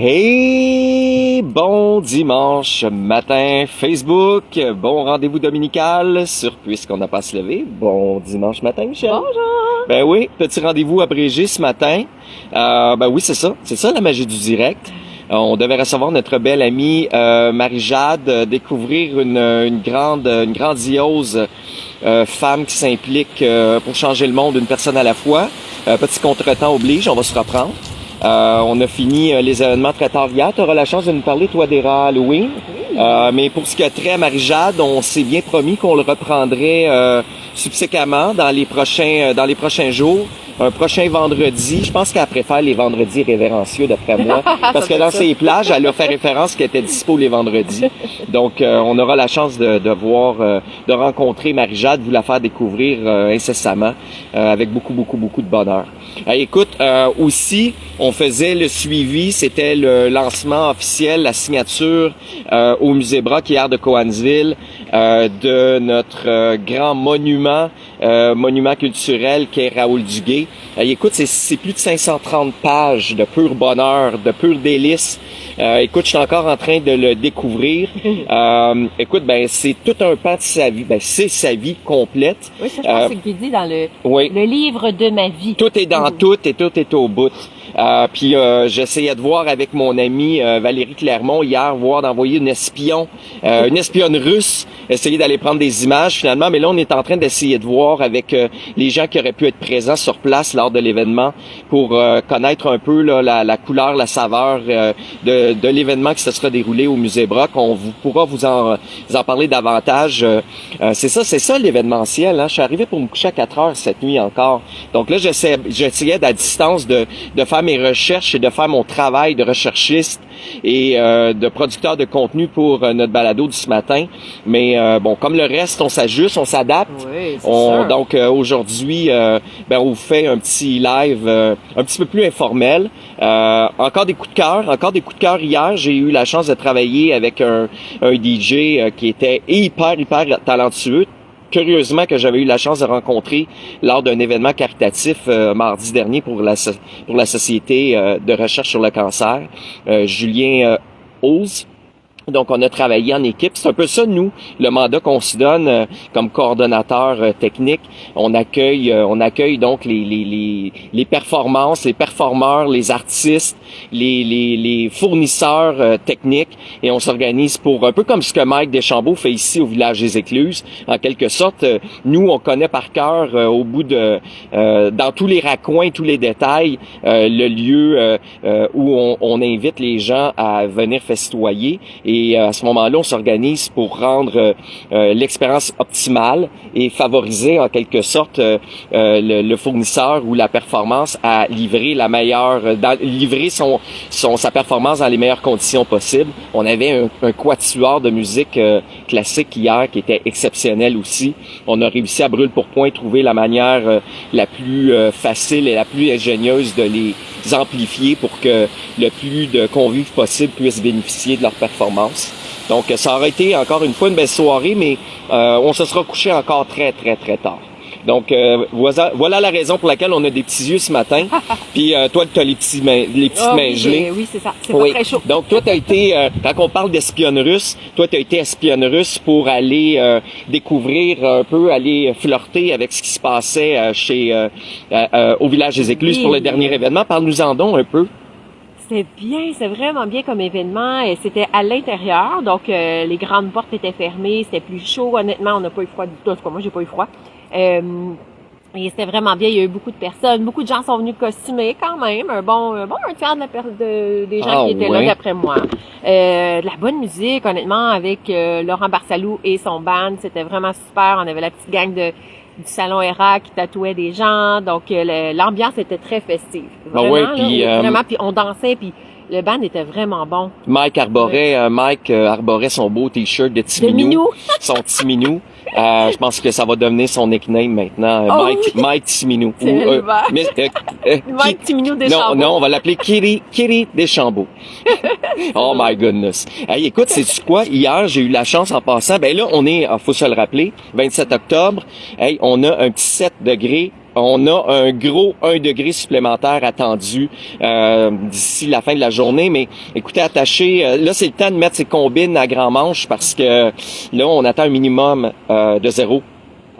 Hey, bon dimanche matin Facebook, bon rendez-vous dominical sur Puisqu'on n'a pas à se lever. Bon dimanche matin, Michel. Bonjour! Ben oui, petit rendez-vous abrégé ce matin. Ben oui, c'est ça la magie du direct. On devait recevoir notre belle amie Marie-Jade, découvrir une grandiose femme qui s'implique pour changer le monde d'une personne à la fois. Petit contretemps oblige, on va se reprendre. On a fini les événements très tard hier. Tu auras la chance de nous parler, toi, des rats Halloween. Mais pour ce qui a trait à Marie-Jade, on s'est bien promis qu'on le reprendrait subséquemment dans les prochains jours. Un prochain vendredi. Je pense qu'elle préfère les vendredis révérencieux, d'après moi. Parce que dans ses plages, elle a fait référence qu'elle était dispo les vendredis. Donc, on aura la chance de rencontrer Marie-Jade, vous la faire découvrir incessamment, avec beaucoup de bonheur. Écoute, aussi, on faisait le suivi, c'était le lancement officiel, la signature au Musée Brock hier de Cowansville de notre grand monument culturel qu'est Raoul Duguay. Écoute, c'est plus de 530 pages de pur bonheur, de pur délice. Écoute, je suis encore en train de le découvrir. Écoute, c'est tout un pan de sa vie. C'est sa vie complète. Oui, ça, je pense que c'est ce qu'il dit dans le livre de ma vie. Tout est dans tout et tout est au bout. Puis j'essayais de voir avec mon ami Valérie Clermont hier, d'envoyer une espionne russe, essayer d'aller prendre des images finalement. Mais là, on est en train d'essayer de voir avec les gens qui auraient pu être présents sur place lors de l'événement pour connaître un peu là, la couleur, la saveur de l'événement qui se sera déroulé au Musée Brock. On pourra vous en parler davantage. C'est ça l'événementiel. Hein? Je suis arrivé pour me coucher à 4 heures cette nuit encore. Donc là, j'essayais à distance de faire mes recherches et de faire mon travail de recherchiste et de producteur de contenu pour notre balado du ce matin. Mais bon, comme le reste, on s'ajuste, on s'adapte. Oui, c'est sûr. Donc aujourd'hui, on vous fait un petit live un petit peu plus informel. Encore des coups de cœur hier. J'ai eu la chance de travailler avec un DJ qui était hyper talentueux. Curieusement que j'avais eu la chance de rencontrer lors d'un événement caritatif mardi dernier pour la Société de recherche sur le cancer, Julien Ose. Donc, on a travaillé en équipe. C'est un peu ça, nous, le mandat qu'on se donne comme coordonnateur technique. On accueille donc les performances, les performeurs, les artistes, les fournisseurs techniques, et on s'organise pour un peu comme ce que Mike Deschambault fait ici au village des Écluses. En quelque sorte, nous, on connaît par cœur au bout de dans tous les raccoins, tous les détails, le lieu où on invite les gens à venir festoyer. Et à ce moment-là, on s'organise pour rendre l'expérience optimale et favoriser en quelque sorte le fournisseur ou la performance à livrer sa performance dans les meilleures conditions possibles. On avait un quatuor de musique classique hier qui était exceptionnel aussi. On a réussi à brûle pour point trouver la manière la plus facile et la plus ingénieuse de les amplifier pour que le plus de convives possible puissent bénéficier de leur performance. Donc, ça aurait été encore une fois une belle soirée, mais on se sera couché encore très tard. Donc, voilà la raison pour laquelle on a des petits yeux ce matin. Puis toi, tu as les petites mains gelées. Oui, c'est ça. C'est pas très chaud. Donc, toi, tu as été, quand on parle d'espionne russe, toi, tu as été espionne russe pour aller découvrir un peu, aller flirter avec ce qui se passait au village des Écluses pour le dernier événement. Parle-nous-en donc un peu. C'est vraiment bien comme événement. Et c'était à l'intérieur, donc les grandes portes étaient fermées, c'était plus chaud. Honnêtement, on n'a pas eu froid du tout. En tout cas, moi, j'ai pas eu froid. Et c'était vraiment bien. Il y a eu beaucoup de personnes, beaucoup de gens sont venus costumés quand même. Un tiers des gens qui étaient là d'après moi. De la bonne musique, honnêtement, avec Laurent Barsalou et son band, c'était vraiment super. On avait la petite gang du salon ERA qui tatouait des gens, donc l'ambiance était très festive. Vraiment, puis on dansait, puis le band était vraiment bon. Mike arborait son beau t-shirt de Timinou, son Timinou. Je pense que ça va devenir son nickname maintenant, Mike Timinou. Mike Timinou Deschambault. Non, on va l'appeler Kiri Deschambault. Oh my goodness. Hey, écoute, sais-tu quoi? Hier, j'ai eu la chance en passant. Ben là, on est, faut se le rappeler, 27 octobre. Hey, on a un petit 7 degrés on a un gros 1 degré supplémentaire attendu d'ici la fin de la journée. Mais écoutez, attachez, là c'est le temps de mettre ses combines à grand manche parce que là on attend un minimum de 0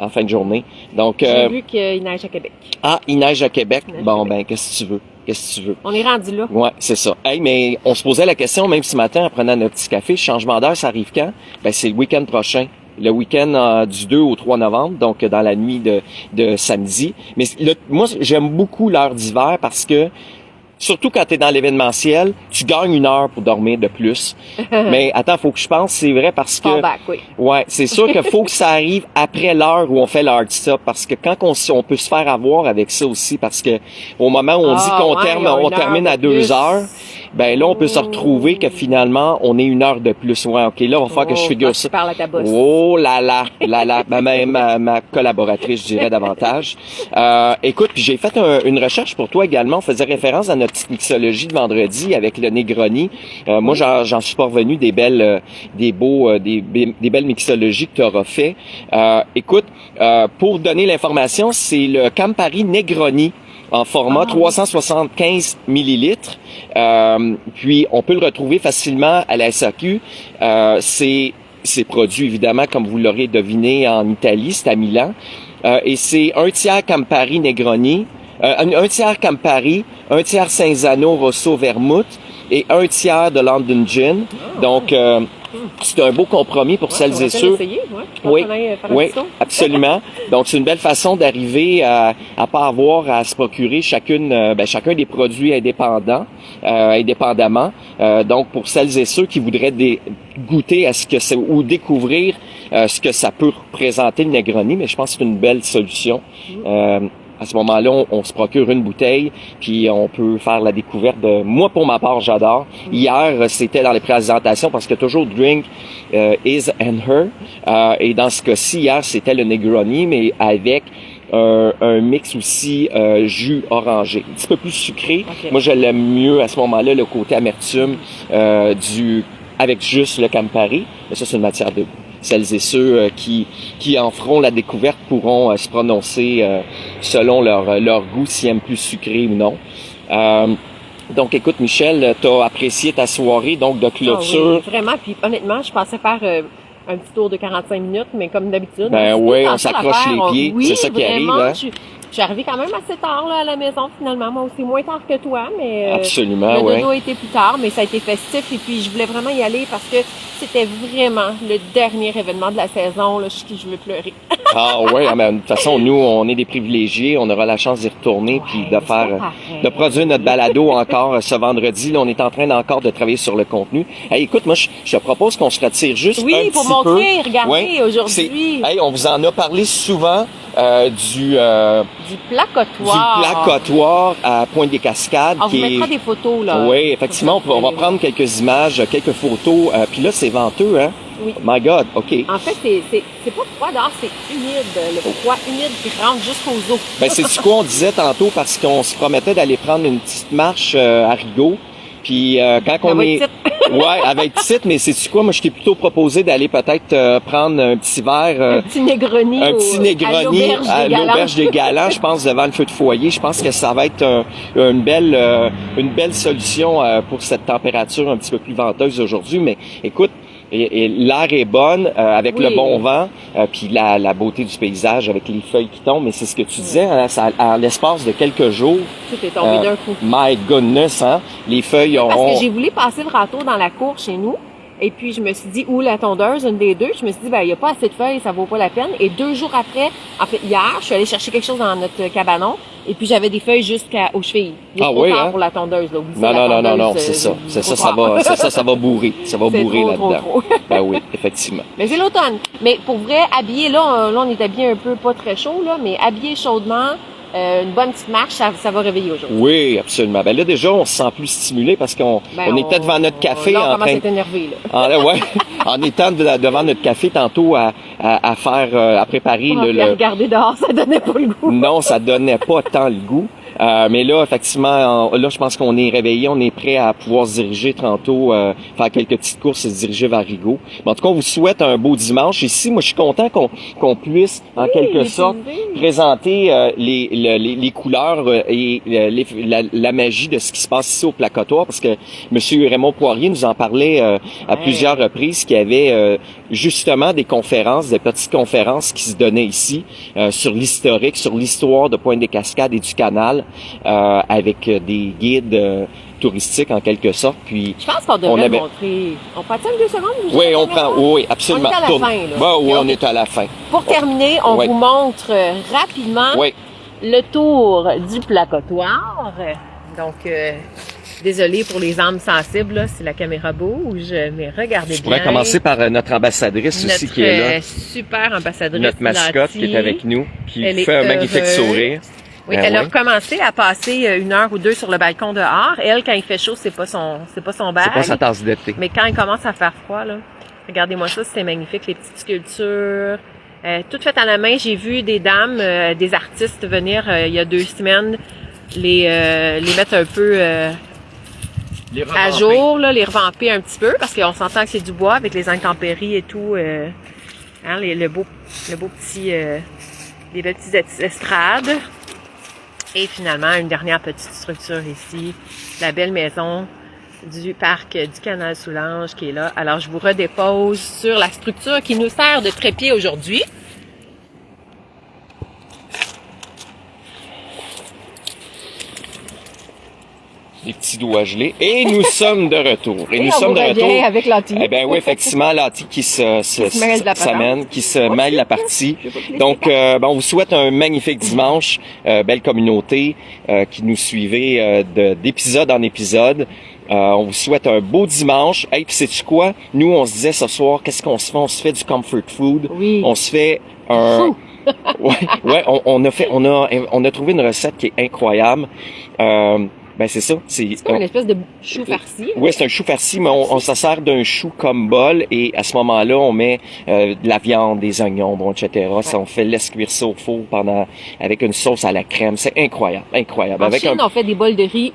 en fin de journée. Donc j'ai vu qu'il neige à Québec. Ah, il neige à Québec. Bon, Québec. ben qu'est-ce que tu veux? Qu'est-ce que tu veux? On est rendu là. Ouais, c'est ça. Hey, mais on se posait la question, même ce matin, en prenant notre petit café, le changement d'heure, ça arrive quand? Ben, c'est le week-end prochain. Le week-end du 2 au 3 novembre, donc dans la nuit de samedi. Mais moi, j'aime beaucoup l'heure d'hiver parce que, surtout quand tu es dans l'événementiel, tu gagnes 1 heure pour dormir de plus. Mais attends, faut que je pense, c'est vrai parce que... Fallback, oui. Ouais, c'est sûr qu'il faut que ça arrive après l'heure où on fait le hard stop parce que quand on peut se faire avoir avec ça aussi parce que au moment où on dit qu'on on termine à 2 heures, ben là on peut se retrouver que finalement on est 1 heure de plus. Ouais, OK, là on va faire que je figure ça. Tu parles à ta boss. Oh là là, ma collaboratrice, je dirais davantage. Écoute, puis j'ai fait une recherche pour toi également, on faisait référence à notre petite mixologie de vendredi avec le Negroni. Moi j'en suis parvenu des belles des belles mixologies que tu auras fait. Écoute, pour donner l'information, c'est le Campari Negroni en format 375 millilitres. Puis, on peut le retrouver facilement à la SAQ. C'est produit, évidemment, comme vous l'aurez deviné, en Italie, c'est à Milan. Et c'est 1 tiers Campari Negroni, 1 tiers Campari, 1 tiers Cinzano Rosso Vermouth et 1 tiers de London Gin. Donc, c'est un beau compromis pour celles et ceux. Oui, absolument. Donc, c'est une belle façon d'arriver à pas avoir à se procurer chacun des produits indépendamment. Donc, pour celles et ceux qui voudraient goûter à ce que c'est ou découvrir ce que ça peut représenter le Negroni, mais je pense que c'est une belle solution. À ce moment-là, on se procure une bouteille, puis on peut faire la découverte de... Moi, pour ma part, j'adore. Hier, c'était dans les présentations, parce que toujours drink is and her. Et dans ce cas-ci, hier, c'était le Negroni, mais avec un mix aussi jus orangé. Un petit peu plus sucré. Okay. Moi, je l'aime mieux à ce moment-là, le côté amertume avec juste le Campari. Mais ça, c'est une matière de... Celles et ceux qui en feront la découverte pourront se prononcer selon leur goût, s'ils aiment plus sucré ou non. Donc, écoute, Michel, t'as apprécié ta soirée donc de clôture. Oui, vraiment. Puis honnêtement, je pensais faire un petit tour de 45 minutes, mais comme d'habitude. Ben oui, on s'accroche les pieds. Oui, c'est ça qui arrive. Hein? Je suis arrivée quand même assez tard là, à la maison, finalement. Moi aussi, moins tard que toi, mais absolument, le dodo a été plus tard, mais ça a été festif. Et puis, je voulais vraiment y aller parce que c'était vraiment le dernier événement de la saison. Là, je veux pleurer. Ah oui, mais de toute façon, nous, on est des privilégiés. On aura la chance d'y retourner puis de produire notre balado encore ce vendredi. Là, on est en train encore de travailler sur le contenu. Hey, écoute, moi, je te propose qu'on se retire juste un petit peu. Oui, pour montrer, regardez, aujourd'hui. Hey, on vous en a parlé souvent du placotoir à Pointe-des-Cascades. On vous mettra des photos, là. Oui, effectivement, on va prendre quelques images, quelques photos. Puis là, c'est venteux, hein? Oui. My God, OK. En fait, c'est pas froid dehors, c'est humide. Le froid humide qui rentre jusqu'aux os. Ben, c'est quoi on disait tantôt parce qu'on se promettait d'aller prendre une petite marche à Rigaud. Puis quand on est... Ouais, avec titre, mais c'est quoi? Moi, je t'ai plutôt proposé d'aller peut-être prendre un petit verre... un petit Negroni. À l'auberge des Galants, je pense, devant le feu de foyer. Je pense que ça va être une belle solution pour cette température un petit peu plus venteuse aujourd'hui. Mais écoute, l'air est bonne avec le bon vent, puis la beauté du paysage avec les feuilles qui tombent. Mais c'est ce que tu disais, hein, en l'espace de quelques jours. Tout est tombé d'un coup. My goodness, hein? Les feuilles ont... Parce que j'ai voulu passer le râteau dans la cour chez nous. Et puis, je me suis dit, ou la tondeuse, une des deux. Je me suis dit, ben, il n'y a pas assez de feuilles, ça vaut pas la peine. Et 2 jours après, en fait, hier, je suis allée chercher quelque chose dans notre cabanon. Et puis, j'avais des feuilles jusqu'aux chevilles. Ah oui, hein? Pour la tondeuse, là. Non, c'est ça. Ça va bourrer. Ça va bourrer là-dedans. Ben oui, effectivement. Mais c'est l'automne. Mais pour vrai, habillé, là, on est habillé un peu pas très chaud, là, mais habillé chaudement. Une bonne petite marche, ça va réveiller aujourd'hui. Oui, absolument. Ben là, déjà, on se sent plus stimulé parce qu'on était devant notre café. Là, on commence à être énervé, là. Ouais, en étant devant notre café tantôt à préparer regarder dehors, ça donnait pas le goût. Non, ça donnait pas tant le goût. Mais là, effectivement, là, je pense qu'on est réveillé, on est prêt à pouvoir se diriger tantôt, faire quelques petites courses et se diriger vers Rigaud. Mais en tout cas, on vous souhaite un beau dimanche. Ici, moi, je suis content qu'on puisse, en quelque sorte, présenter les couleurs et la magie de ce qui se passe ici au placotoir, parce que Monsieur Raymond Poirier nous en parlait à plusieurs reprises, qu'il y avait justement des conférences, des petites conférences qui se donnaient ici sur l'historique, sur l'histoire de Pointe-des-Cascades et du canal, avec des guides touristique en quelque sorte. Puis je pense qu'on devrait le montrer. On prend 2 secondes? Oui, on prend. Oui, absolument. On est à la fin, là. Ben, oui, on est à la fin. Pour terminer, on vous montre rapidement le tour du placotoir. Donc, désolé pour les âmes sensibles, là, si la caméra bouge, mais regardez bien. Je pourrais commencer par notre ambassadrice aussi qui est là. Notre super ambassadrice. Notre mascotte qui est avec nous, qui fait un magnifique sourire. Oui, elle a recommencé à passer 1 heure ou 2 sur le balcon dehors. Elle, quand il fait chaud, c'est pas son bag. C'est pas sa tasse d'été. Mais quand il commence à faire froid, là, regardez-moi ça, c'est magnifique, les petites sculptures. Toutes faites à la main. J'ai vu des dames, des artistes venir il y a 2 semaines, les mettre un peu à jour, là, les revamper un petit peu, parce qu'on s'entend que c'est du bois avec les intempéries et tout. Hein, le beau petit, les petites estrades. Et finalement, une dernière petite structure ici, la belle maison du parc du canal Soulanges qui est là. Alors, je vous redépose sur la structure qui nous sert de trépied aujourd'hui. Les petits doigts gelés. Et nous sommes de retour. Et nous sommes de retour. Avec Lati. Eh ben oui, effectivement, Lati qui s'amène, qui se mêle la partie. Donc, on vous souhaite un magnifique dimanche. Belle communauté qui nous suivez d'épisode en épisode. On vous souhaite un beau dimanche. Hey, puis sais-tu quoi? Nous, on se disait ce soir, qu'est-ce qu'on se fait? On se fait du comfort food. Oui. On se fait un... on a trouvé une recette qui est incroyable. Ben c'est ça. C'est comme une espèce de chou farci. Oui, c'est un chou farci, mais on se sert d'un chou comme bol et à ce moment-là, on met de la viande, des oignons, bon, etc. Ça, on fait laisse cuire ça au four avec une sauce à la crème. C'est incroyable, incroyable. En Chine, on fait des bols de riz.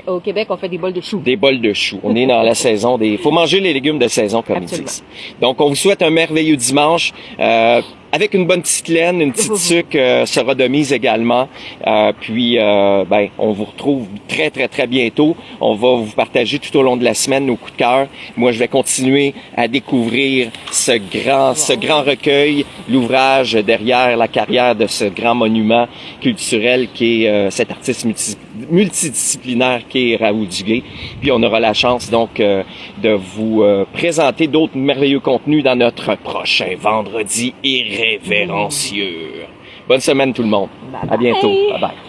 Au Québec, on fait des bols de choux. Des bols de choux. On est dans la saison faut manger les légumes de saison, comme ils disent. Donc, on vous souhaite un merveilleux dimanche. Avec une bonne petite laine, une petite sucre sera de mise également. Puis, on vous retrouve très, très, très bientôt. On va vous partager tout au long de la semaine nos coups de cœur. Moi, je vais continuer à découvrir ce grand recueil, l'ouvrage derrière la carrière de ce grand monument culturel qui est cet artiste multidisciplinaire qui est Raoul Duguay. Puis, on aura la chance donc de vous présenter d'autres merveilleux contenus dans notre prochain vendredi irrévérencieux. Bonne semaine tout le monde. Bye bye. À bientôt. Bye bye.